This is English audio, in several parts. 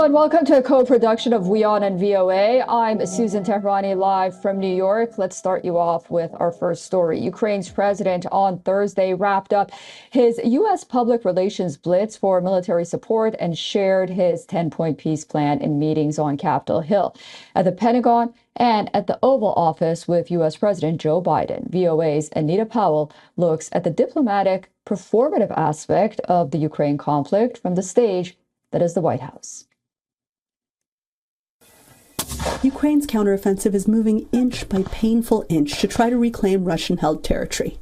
and welcome to a co-production of WION and VOA. I'm Susan Tehrani, live from New York. Let's start you off with our first story. Ukraine's president on Thursday wrapped up his U.S. public relations blitz for military support and shared his 10-point peace plan in meetings on Capitol Hill, at the Pentagon, and at the Oval Office with U.S. President Joe Biden. VOA's Anita Powell looks at the diplomatic, performative aspect of the Ukraine conflict from the stage that is the White House. Ukraine's counteroffensive is moving inch by painful inch to try to reclaim Russian-held territory.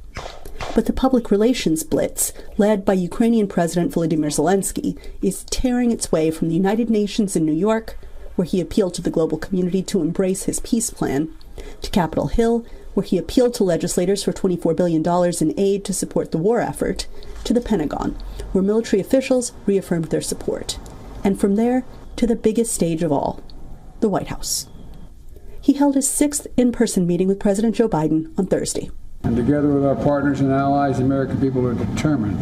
But the public relations blitz, led by Ukrainian President Volodymyr Zelensky, is tearing its way from the United Nations in New York, where he appealed to the global community to embrace his peace plan, to Capitol Hill, where he appealed to legislators for $24 billion in aid to support the war effort, to the Pentagon, where military officials reaffirmed their support, and from there to the biggest stage of all, the White House. He held his 6th in-person meeting with President Joe Biden on Thursday. And together with our partners and allies, the American people are determined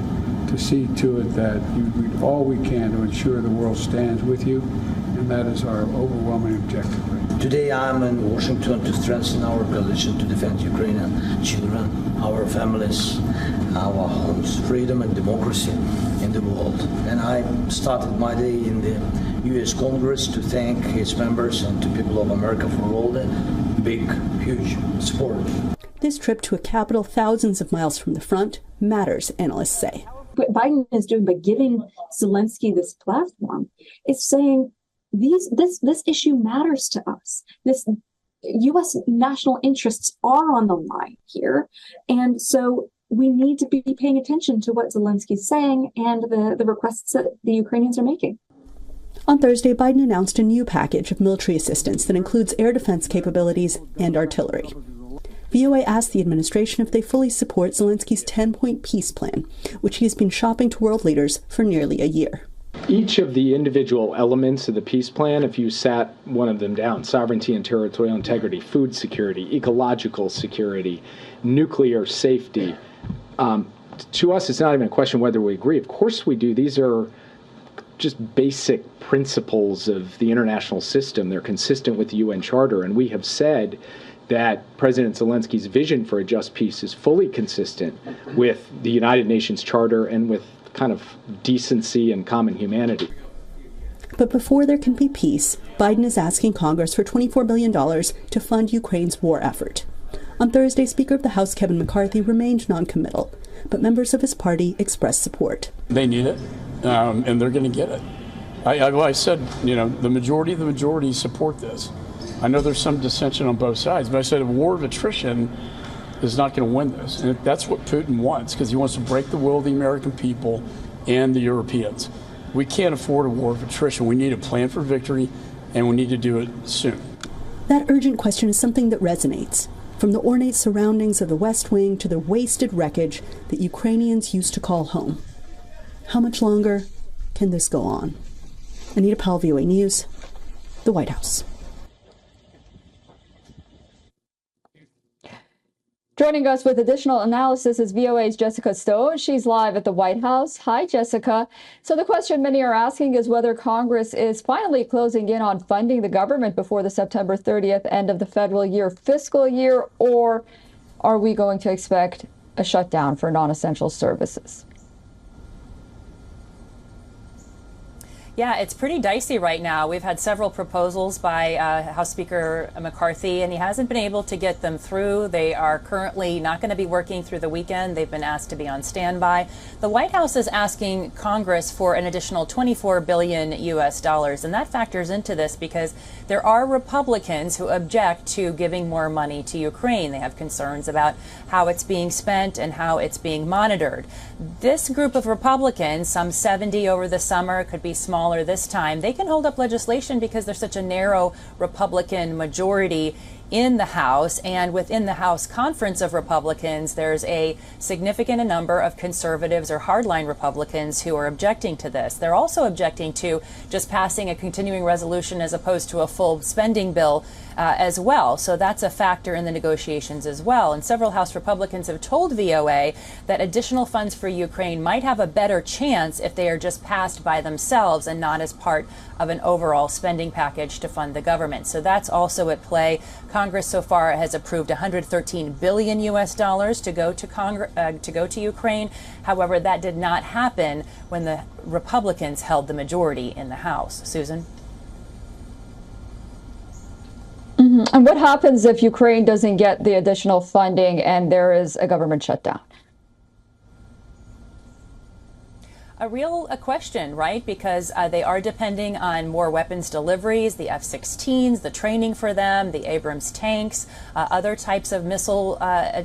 to see to it that we do all we can to ensure the world stands with you, and that is our overwhelming objective. Today I'm in Washington to strengthen our coalition to defend Ukrainian children, our families, our homes, freedom and democracy in the world. And I started my day in the U.S. Congress to thank its members and to people of America for all the big, huge support. This trip to a capital thousands of miles from the front matters, analysts say. What Biden is doing by giving Zelensky this platform is saying this issue matters to us. This U.S. national interests are on the line here. And so we need to be paying attention to what Zelensky's saying and the requests that the Ukrainians are making. On Thursday, Biden announced a new package of military assistance that includes air defense capabilities and artillery. VOA asked the administration if they fully support Zelensky's 10-point peace plan, which he's been shopping to world leaders for nearly a year. Each of the individual elements of the peace plan, if you sat one of them down, sovereignty and territorial integrity, food security, ecological security, nuclear safety, to us, it's not even a question whether we agree. Of course we do. These are just basic principles of the international system. They're consistent with the UN Charter, and we have said that President Zelensky's vision for a just peace is fully consistent with the United Nations Charter and with kind of decency and common humanity. But before there can be peace, Biden is asking Congress for $24 billion to fund Ukraine's war effort. On Thursday, Speaker of the House Kevin McCarthy remained noncommittal, but members of his party expressed support. They need it, and they're going to get it. I said, the majority support this. I know there's some dissension on both sides, but I said a war of attrition is not going to win this. And that's what Putin wants, because he wants to break the will of the American people and the Europeans. We can't afford a war of attrition. We need a plan for victory, and we need to do it soon. That urgent question is something that resonates, from the ornate surroundings of the West Wing to the wasted wreckage that Ukrainians used to call home. How much longer can this go on? Anita Powell, VOA News, the White House. Joining us with additional analysis is VOA's Jessica Stowe. She's live at the White House. Hi, Jessica. So the question many are asking is whether Congress is finally closing in on funding the government before the September 30th end of the federal fiscal year, or are we going to expect a shutdown for non-essential services? Yeah, it's pretty dicey right now. We've had several proposals by House Speaker McCarthy, and he hasn't been able to get them through. They are currently not going to be working through the weekend. They've been asked to be on standby. The White House is asking Congress for an additional $24 billion US, and that factors into this because there are Republicans who object to giving more money to Ukraine. They have concerns about how it's being spent and how it's being monitored. This group of Republicans, some 70 over the summer, could be smaller this time, they can hold up legislation because there's such a narrow Republican majority in the House, and within the House Conference of Republicans, there's a significant number of conservatives or hardline Republicans who are objecting to this. They're also objecting to just passing a continuing resolution as opposed to a full spending bill as well. So that's a factor in the negotiations as well. And several House Republicans have told VOA that additional funds for Ukraine might have a better chance if they are just passed by themselves and not as part of an overall spending package to fund the government. So that's also at play. Congress so far has approved $113 billion to go to Ukraine. However, that did not happen when the Republicans held the majority in the House. Susan? And what happens if Ukraine doesn't get the additional funding and there is a government shutdown? A real question, right? Because they are depending on more weapons deliveries, the F-16s, the training for them, the Abrams tanks, other types of missile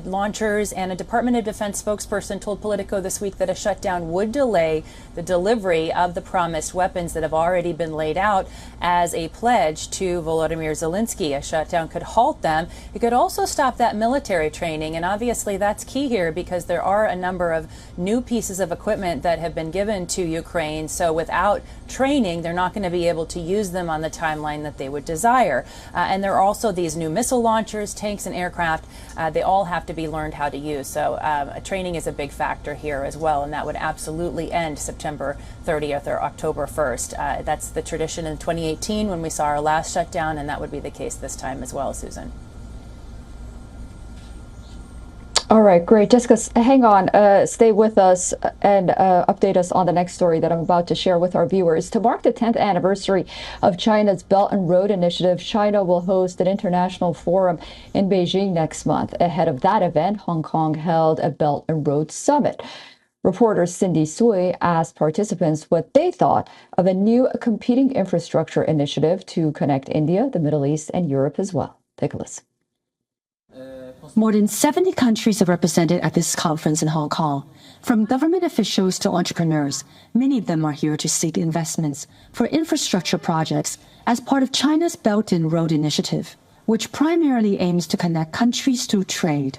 launchers. And a Department of Defense spokesperson told Politico this week that a shutdown would delay the delivery of the promised weapons that have already been laid out as a pledge to Volodymyr Zelensky. A shutdown could halt them. It could also stop that military training. And obviously that's key here because there are a number of new pieces of equipment that have been given to Ukraine. So without training, they're not going to be able to use them on the timeline that they would desire. And there are also these new missile launchers, tanks and aircraft. They all have to be learned how to use. So training is a big factor here as well. And that would absolutely end September 30th or October 1st. That's the tradition in 2018 when we saw our last shutdown. And that would be the case this time as well, Susan. All right, great. Jessica, hang on. Stay with us and update us on the next story that I'm about to share with our viewers. To mark the 10th anniversary of China's Belt and Road Initiative, China will host an international forum in Beijing next month. Ahead of that event, Hong Kong held a Belt and Road Summit. Reporter Cindy Sui asked participants what they thought of a new competing infrastructure initiative to connect India, the Middle East, and Europe as well. Take a listen. More than 70 countries are represented at this conference in Hong Kong. From government officials to entrepreneurs, many of them are here to seek investments for infrastructure projects as part of China's Belt and Road Initiative, which primarily aims to connect countries through trade.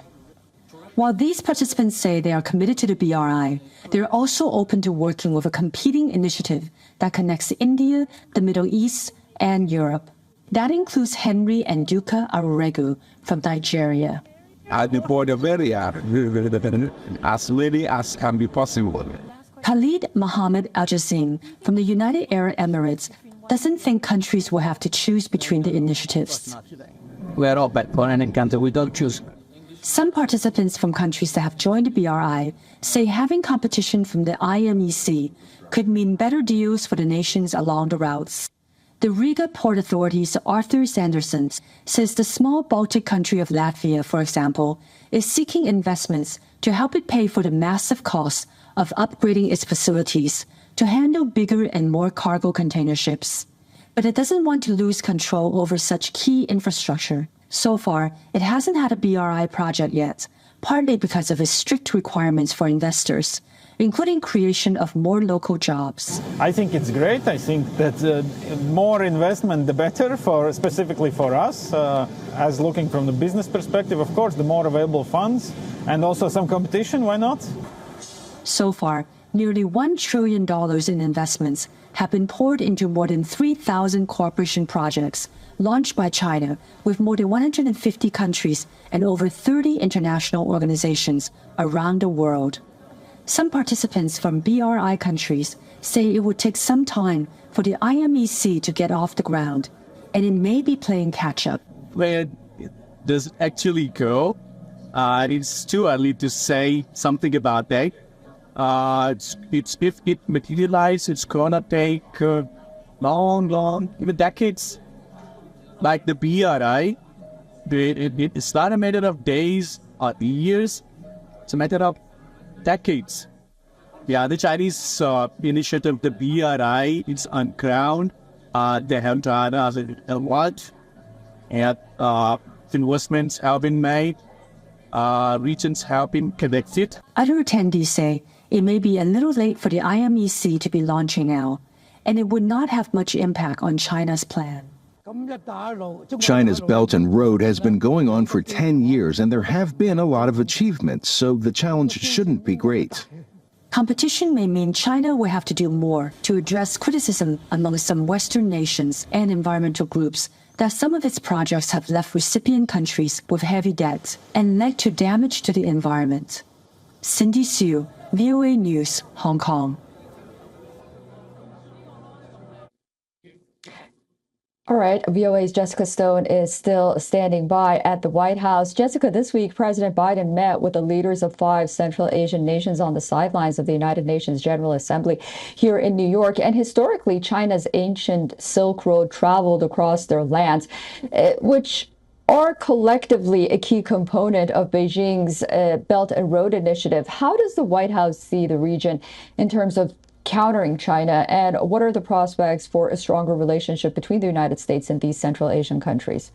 While these participants say they are committed to the BRI, they're also open to working with a competing initiative that connects India, the Middle East, and Europe. That includes Henry and Duka Aruregu from Nigeria. At the border area, as many as can be possible. Khalid Mohammed Al-Jassim from the United Arab Emirates doesn't think countries will have to choose between the initiatives. We're open for any country, we don't choose. Some participants from countries that have joined the BRI say having competition from the IMEC could mean better deals for the nations along the routes. The Riga Port Authority's Arthur Sanderson says the small Baltic country of Latvia, for example, is seeking investments to help it pay for the massive cost of upgrading its facilities to handle bigger and more cargo container ships. But it doesn't want to lose control over such key infrastructure. So far, it hasn't had a BRI project yet, partly because of its strict requirements for investors, including creation of more local jobs. I think it's great. I think that more investment, the better, specifically for us. As looking from the business perspective, of course, the more available funds and also some competition, why not? So far, nearly $1 trillion in investments have been poured into more than 3,000 cooperation projects launched by China with more than 150 countries and over 30 international organizations around the world. Some participants from BRI countries say it would take some time for the IMEC to get off the ground, and it may be playing catch-up. Where does it actually go? It's too early to say something about that. If it materializes, it's gonna take long, even decades. Like the BRI, it's not a matter of days or years, it's a matter of decades. Yeah, the Chinese initiative, the BRI, it's on ground. They have done a lot, and investments have been made. Regions have been connected. Other attendees say it may be a little late for the IMEC to be launching now, and it would not have much impact on China's plan. China's Belt and Road has been going on for 10 years, and there have been a lot of achievements, so the challenge shouldn't be great. Competition may mean China will have to do more to address criticism among some Western nations and environmental groups that some of its projects have left recipient countries with heavy debt and led to damage to the environment. Cindy Sue, VOA News, Hong Kong. All right, VOA's Jessica Stone is still standing by at the White House. Jessica, this week, President Biden met with the leaders of 5 Central Asian nations on the sidelines of the United Nations General Assembly here in New York. And historically, China's ancient Silk Road traveled across their lands, which are collectively a key component of Beijing's Belt and Road Initiative. How does the White House see the region in terms of countering China, and what are the prospects for a stronger relationship between the United States and these Central Asian countries?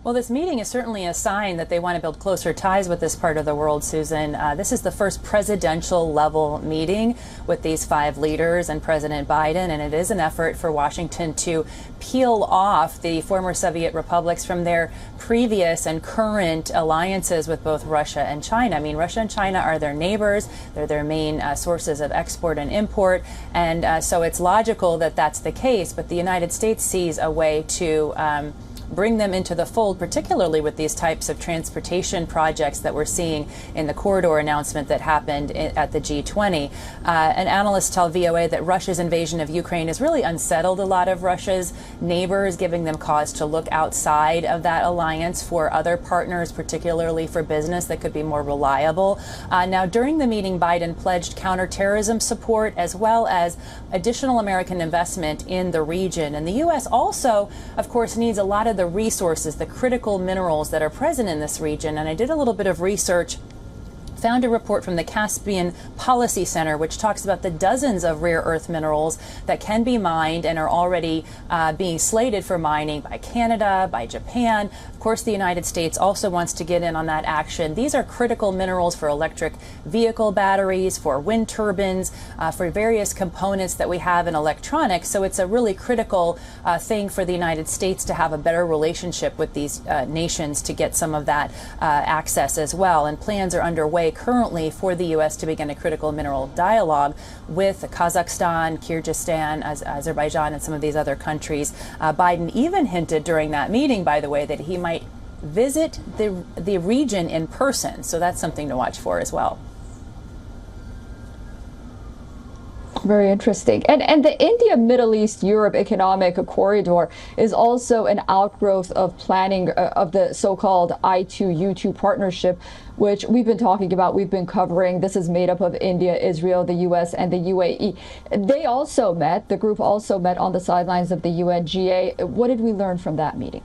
Well, this meeting is certainly a sign that they want to build closer ties with this part of the world, Susan. This is the first presidential level meeting with these 5 leaders and President Biden, and it is an effort for Washington to peel off the former Soviet republics from their previous and current alliances with both Russia and China. I mean, Russia and China are their neighbors. They're their main sources of export and import. And so it's logical that that's the case. But the United States sees a way to bring them into the fold, particularly with these types of transportation projects that we're seeing in the corridor announcement that happened at the G20. And analysts tell VOA that Russia's invasion of Ukraine has really unsettled a lot of Russia's neighbors, giving them cause to look outside of that alliance for other partners, particularly for business that could be more reliable. Now, during the meeting, Biden pledged counterterrorism support as well as additional American investment in the region. And the U.S. also, of course, needs a lot of the resources, the critical minerals that are present in this region. And I did a little bit of research, found a report from the Caspian Policy Center, which talks about the dozens of rare earth minerals that can be mined and are already being slated for mining by Canada, by Japan. Of course, the United States also wants to get in on that action. These are critical minerals for electric vehicle batteries, for wind turbines, for various components that we have in electronics. So it's a really critical thing for the United States to have a better relationship with these nations to get some of that access as well. And plans are underway currently for the U.S. to begin a critical mineral dialogue with Kazakhstan, Kyrgyzstan, Azerbaijan, and some of these other countries. Biden even hinted during that meeting, by the way, that he might visit the region in person. So that's something to watch for as well. Very interesting. And the India, Middle East, Europe economic corridor is also an outgrowth of planning of the so-called I2U2 partnership, which we've been talking about, we've been covering. This is made up of India, Israel, the U.S., and the UAE. They also met, the group also met on the sidelines of the UNGA. What did we learn from that meeting?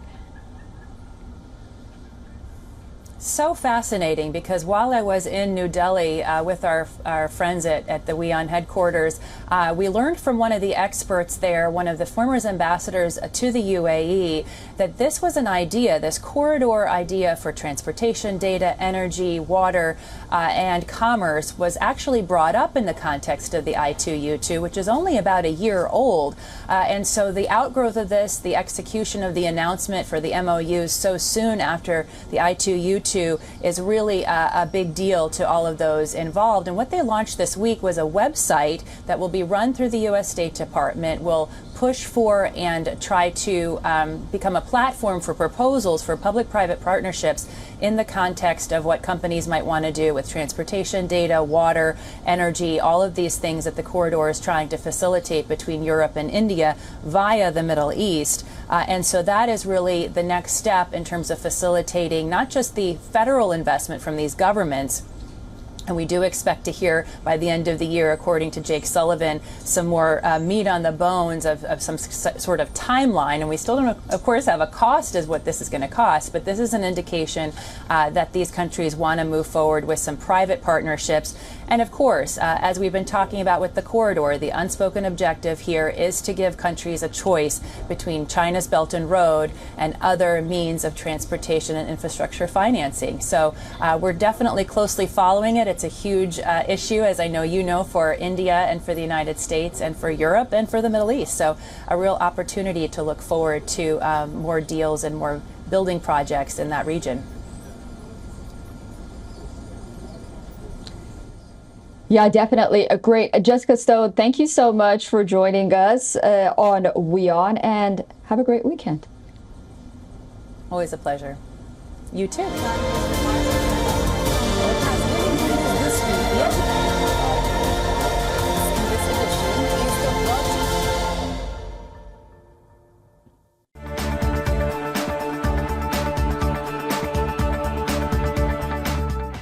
So fascinating, because while I was in New Delhi with our friends at the WION headquarters, we learned from one of the experts there, one of the former ambassadors to the UAE, that this was an idea, this corridor idea for transportation, data, energy, water, and commerce was actually brought up in the context of the I2U2, which is only about a year old. And so the outgrowth of this, the execution of the announcement for the MOUs so soon after the I2U2 is really a big deal to all of those involved. And what they launched this week was a website that will be run through the U.S. State Department, will push for and try to become a platform for proposals for public-private partnerships in the context of what companies might want to do with transportation, data, water, energy, all of these things that the corridor is trying to facilitate between Europe and India via the Middle East. And so that is really the next step in terms of facilitating not just the federal investment from these governments. And we do expect to hear by the end of the year, according to Jake Sullivan, some more meat on the bones of some sort of timeline. And we still don't, of course, have a cost as what this is going to cost. But this is an indication that these countries want to move forward with some private partnerships. And of course, as we've been talking about with the corridor, the unspoken objective here is to give countries a choice between China's Belt and Road and other means of transportation and infrastructure financing. So we're definitely closely following it. It's a huge issue, as I know you know, for India and for the United States and for Europe and for the Middle East. So a real opportunity to look forward to more deals and more building projects in that region. Yeah, definitely. Great. Jessica Stone, thank you so much for joining us on WION, and have a great weekend. Always a pleasure. You too.